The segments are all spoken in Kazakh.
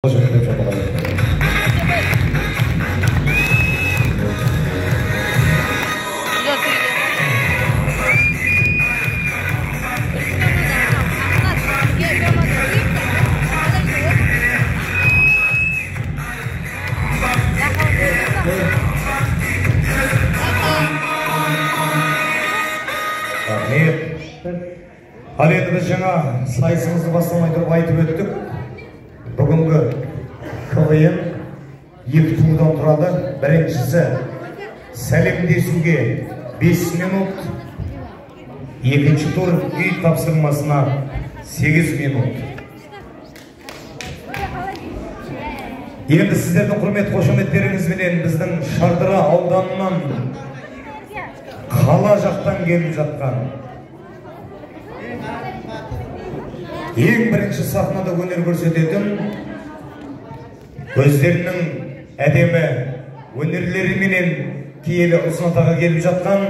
Ал енді біз жаңа сайысымызды бастамай тұрып айтып өттік. Бүгінгі КВН 2 турдан тұрады. Біріншісі сәлемдесуге 5 минут, екінші тур үй тапсырмасына 8 минут. Енді сіздердің құрмет қошеметтеріңізбенен біздің Шардара ауданынан қала жақтан келіп жатқан ең бірінші сахнада өнер көрсететін, өздерінің әдемі өнерлеріменен киелі ұсынатаға келіп жатқан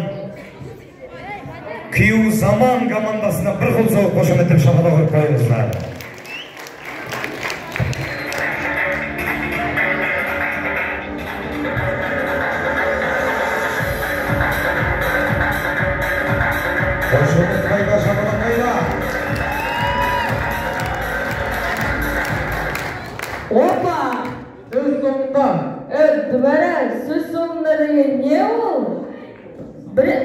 Күйеу заман командасына бір қол соғып қошеметтеп шақыра қойып қойыңыздар. Қошемет қайда, шақыра қайда? Опа! Сөз соңында. Дүбәрі, сөз соңында деген не ол?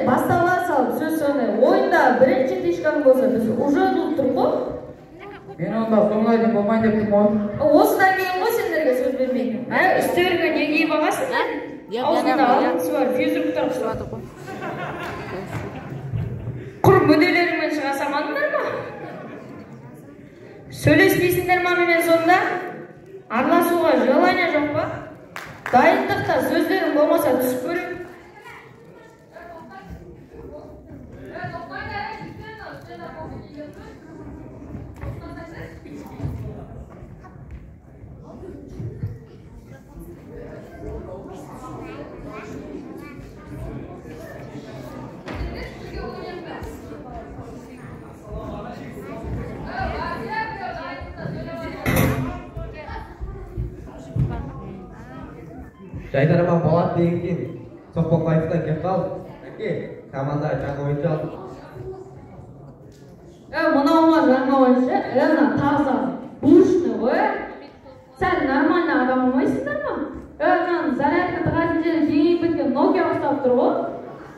Бастала салып сөз соңында. Ойында бірінші тешкан болса, біз уже ұлып тұр қой? Мен онда соңына дейін болмайын деп тұрмын ғой. Осыдан кейін ғой сендерге сөз бермеймін. Үстеріңе не киіп ағасың? Аузында алтынсы бар, физруктар құсылады ғой. Құр мүделеріңмен шыға самадыңдар ма? Сөйлеспейсіңдер ма менен сонда? Араласуға желание жоқ па? Дайындықта сөздерің болмаса түсіп көрем. Жайдарыма Болат деген екен, Соқпақбаевтан кеп қалып, әке, команда жаңа ойыншы алды. Мынауға жаңа ойыншы, таза бушный ғой. Сәл нормальный адам болмайсыңдар ма? Зарядка тығатын жері кеңейіп кеткен Nokia ұстап тұр ғой.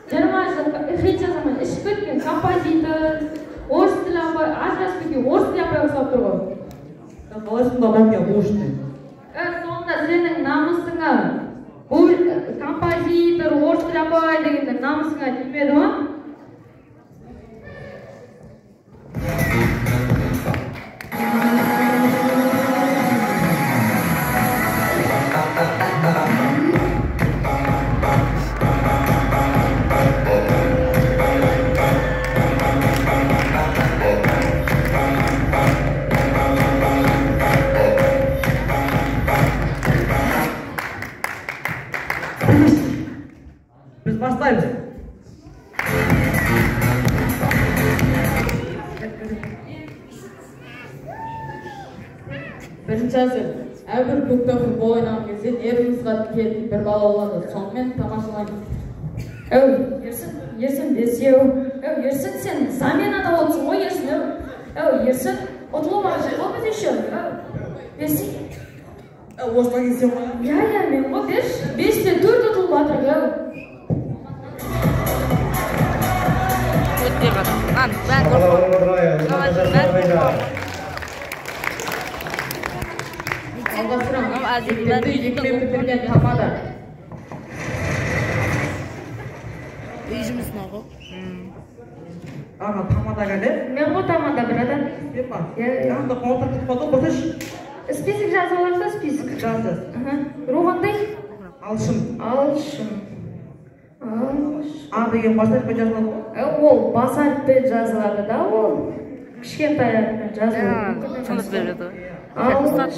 20 жыл хит жасамай ішіп кеткен композитор, орыс тілі апай, ажырасып кеткен орыс тілі апай ұстап тұр ғой. Қалайсыңда Nokia бушный? Сонда сенің намысыңа бұл композитор, орыс тілі апай дегенде намысыңа тимеді ма? Biz başlayız. Бірінші әзір, әрбір көкті футбол ойнаған кезде нервіңізға тиетін бір бала болады. Сонымен тамашалаймыз. Ерсін бесеу. Ерсін сен заменада отырсың ғой, Ерсін. Ерсін, ұтылу бар жай, ол біз еще. Берсің. Осыдан келсем ғой? Мен ғой, берш. 5-4 ұтылу батыр. Бітірген тамада. Үй жұмысына ғой? Тамада кәді? Мен ғой тамада бір адам. Сен ба? Анда қауытыр кетіп қалды, бұтыш? Список жазып аларса список. Жазды. Руғандай? Алшын. А деген бас әріппен жазылады ғой? Ол бас әріппен жазылады да, ол кішкентай әріппен жазылады. Тұнып береді ғой? Алшын.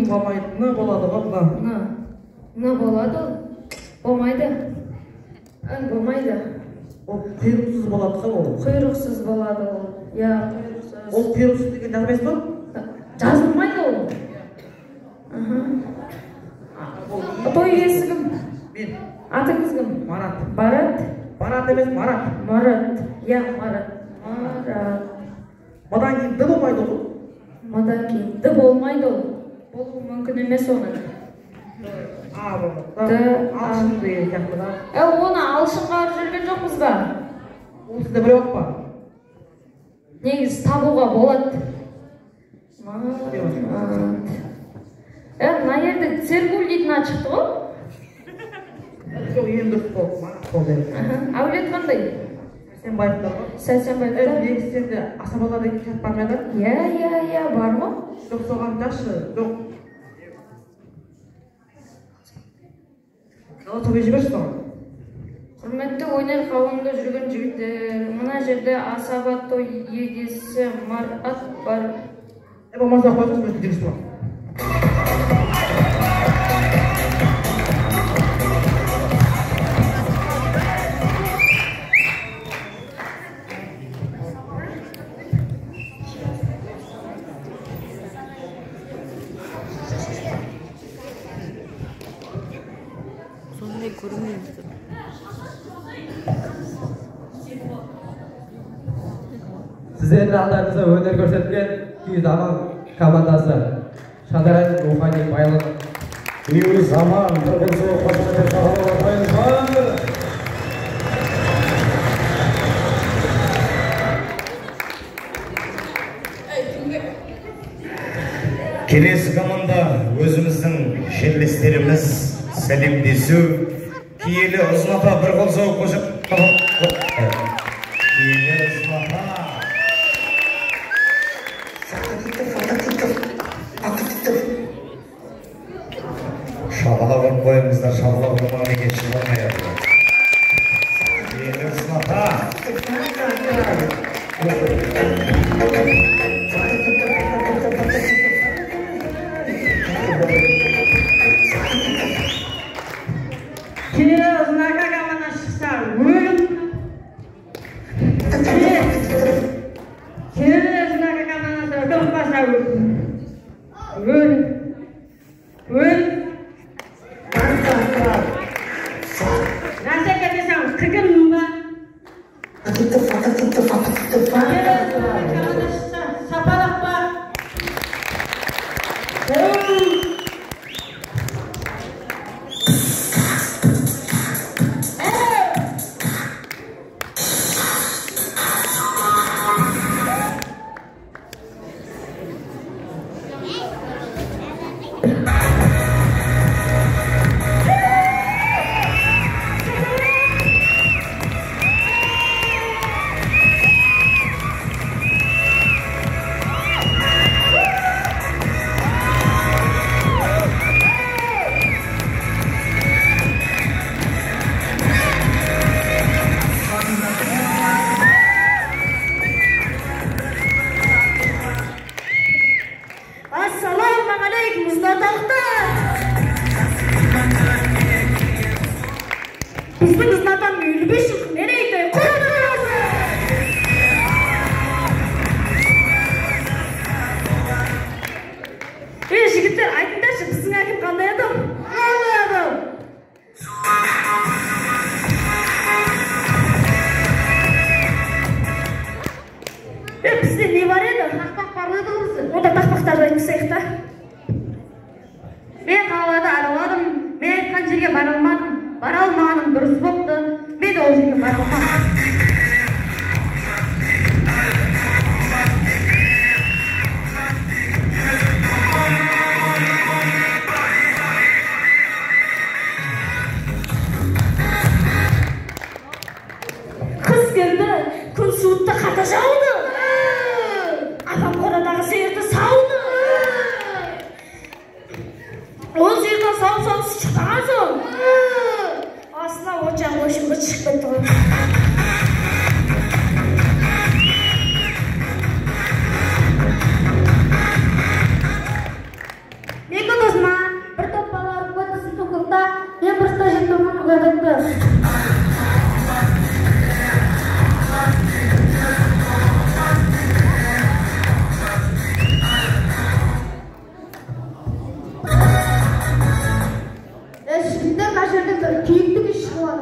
Болмайды, не болады ғой? Не болады ол? Болмайды. Болмайды. Ол құйрықсыз болады ғой ол? Құйрықсыз болады ол. Ол құйрықсыз деген жазбайсыз ба? Жазылмайды ол. той иесі кім? Мен. Атыңыз кім? Марат. Барат? Барат емес, Марат. Марат. Я, Марат. Марат. Одан кейін д болмайды ғой. Одан кейін д болмайды ол. Болуы мүмкін емес оны. А болады. Алшын деген сияқты да. Оны алшынға алып жүрген жоқпыз ба? Ол сізде біліп па? Негіз табуға болады. Мына жерде циркуль дейтін ат шықты ғой? Жоқ, ең дұрыс болды. Марат болды. Әулет қандай? Сәрсенбаевтар ғой. Сәрсенбаевтар? Сенде асабалар деген кітап бар ма еді? Иә, бар ма? Жоқ, соған жақсы. Жоқ. Галатове жіберші соған. Құрметті өнер қауымында жүрген жігіттер, мына жерде асаба той егесі Марат бар. Болмаса қойыңыз мен жүргізіп алам. Сондай көрінмейміз. Сіздердің алдарыңызда өнер көрсеткен Күй Заман командасы. Шадаран рухани байлық. Күй Заман бір қол соғып қошеметтеп шақырып қойыңыздар. Келесі команда өзіміздің жерлестеріміз сәлемдесу. Киелі ұзын ата бір қол соғып қошеметтеп. Киелі ұзын ата. Шабала ұрып қойыңыздар, шабала ұрмаған екен шығармай ады. Киелі ұзын ата. Киелі ұзын ата команда шықса, өлім. Киелі ұзын ата командасы ұтылмаса, өлім. Нәрсеге десем, кіргенмін ба? Сапалақ ба? Ассалаумағалейкум, ұзнаталықтар! Біздің ұзнатам 55 жылдық мерейтой құрбан болсын! Жігіттер, айтыңдаршы, біздің әкім қандай адам? Қандай адам? Бізде не бар еді? Тақпақ бар еді осы. Онда тақпақтарды айтқысайық та. Мен қалада араладым, мен айтқан жерге бара алмадым. Бара алмағаным дұрыс болыпты. Мен ол жерге бара алмадым. Қыс келді, күн суытты, қата жауды. Апам қорадағы сиырды сауды. Ол сиырдан сауып шықпаған соң астына от жағып шығып кетті ғой.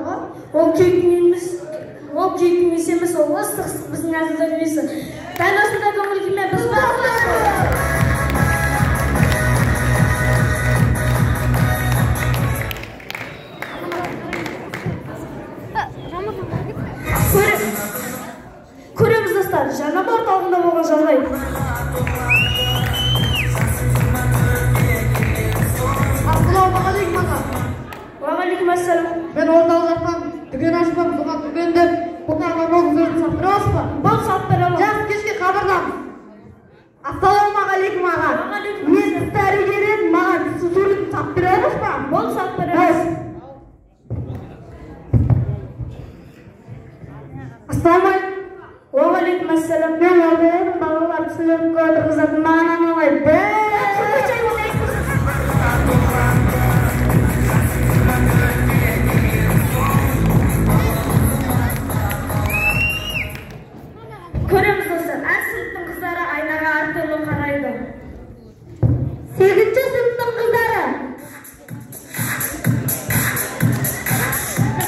ғой. Ол күйік емес, ол ыстық біздің әзілден емесі. Дәл осындай көңіл күймен біз көреміз достар, жарнама орталығында болған жағдай. Ассалаумағалейкум аға. Уағалейкумассалам. Мен орталық жатқан дүкен ашпам, соған дүкенде бұтарға болып сөзін сатып береміз ба? Болып сатып береміз. Жақсы кешке хабардамыз. Ассалаумағалейкум аға. Мен дәрігер едім, маған суретін сатып береміз ба? Болып сатып береміз. Ассалаумағалейкум. Уағалейкумассалам. Мен ордайым, балалар түсілерге отырғызатын маған аналайды. Көреміз достар, әр сыныптың қыздары айнаға әртүрлі қарайды. 8-ші сыныптың қыздары.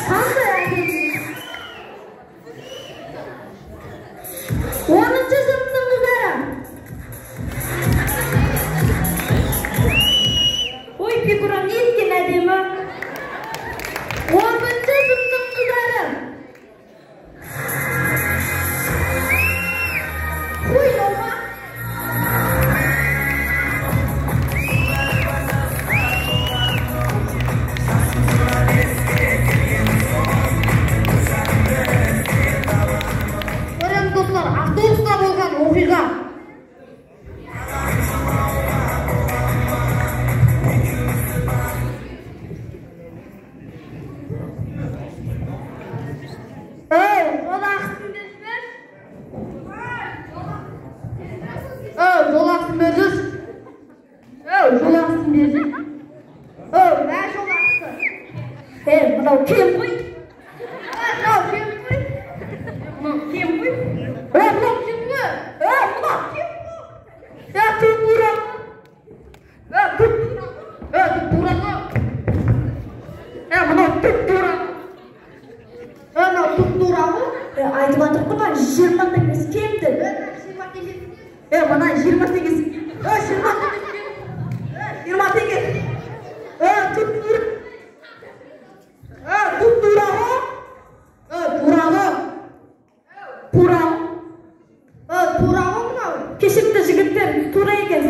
Қандай әкелді? 10-ші сыныптың қыздары. Ой, Пикурам, не еткен әдемі? 10-ші сыныптың қыздары. Ой, ома. Көрем достар, автобуста болған оқиға. Жолақсын бердіңіз? Жолақсын бердіңіз? Мә жолақсы? Мынау кем ғой? Мынау кем ғой? Мынау кем ғой? Мынау кем ғой? Түп тура. Мынау түп тура. Мынау түп тура ғой? Айтып атырмын ғой, 20 емес кемді. Мына 28. 20 теңге. Түп тура. Түп тура ғой? Тура ғой? Тура ғой мынау? Кешікті жігіттер, тура екен.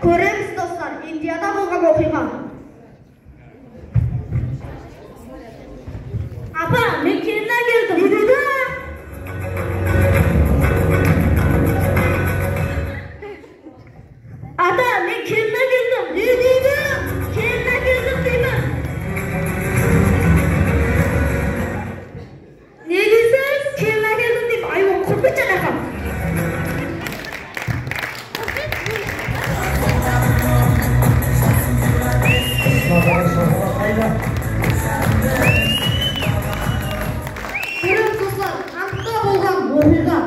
Көреміз достар, Индияда болған оқиға. Апа, мен келіннен келдім. Не дейді? Ата, мен келіннен келдім. Не дейді? Келіннен келдім деймін. Не дейсіз? Келіннен келдім деймін. Айуан құрпет жанақам. Көреміз достар, қантта болған оқиға.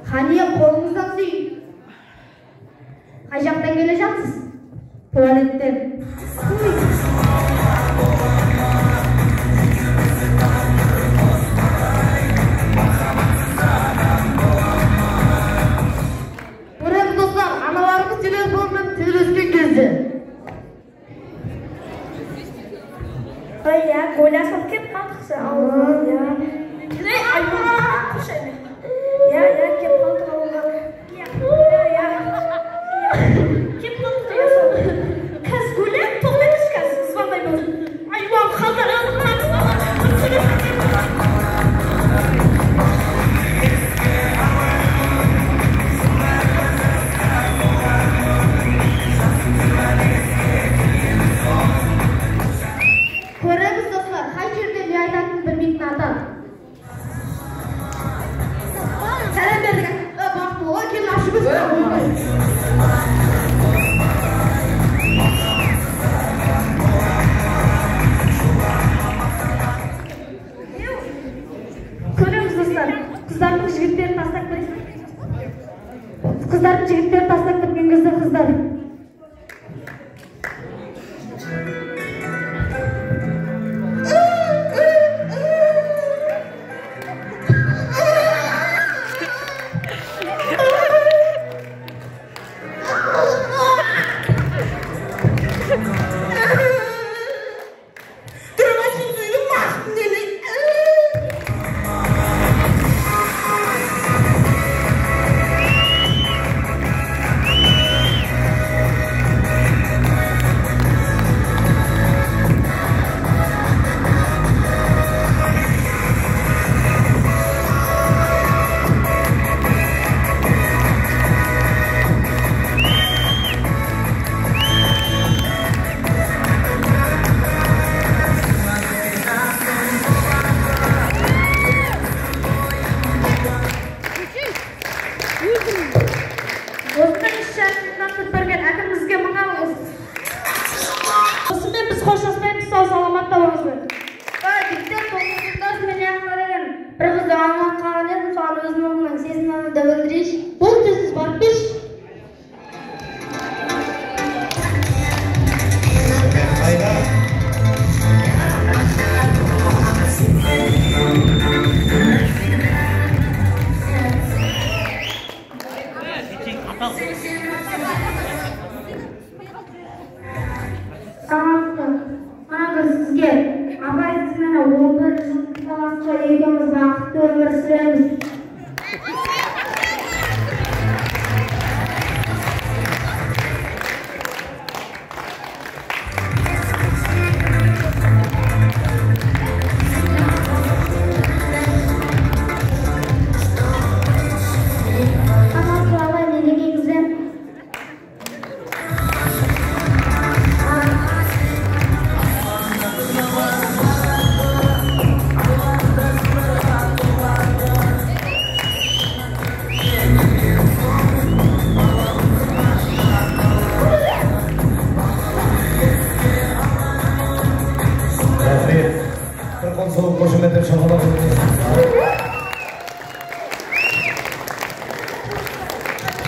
Қания қолыңыздан сүйін. Қай жақтан келе жатсыз? Туалеттен. Көреміз достар, аналарымыз телефонмен сөйлескен кезде. Ya, golasam kep kalksa Allah ya. Ayuan kuşayım. Ya, kep kalktı Allah. Ya. Kep kalktı ya. Kız golem toplamışka. Kızlar jigitler taslap ketken кезде kızlar.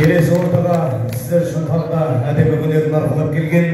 Келесі ортаға сіздер үшін тағы да әдемі өнерін арқалап келген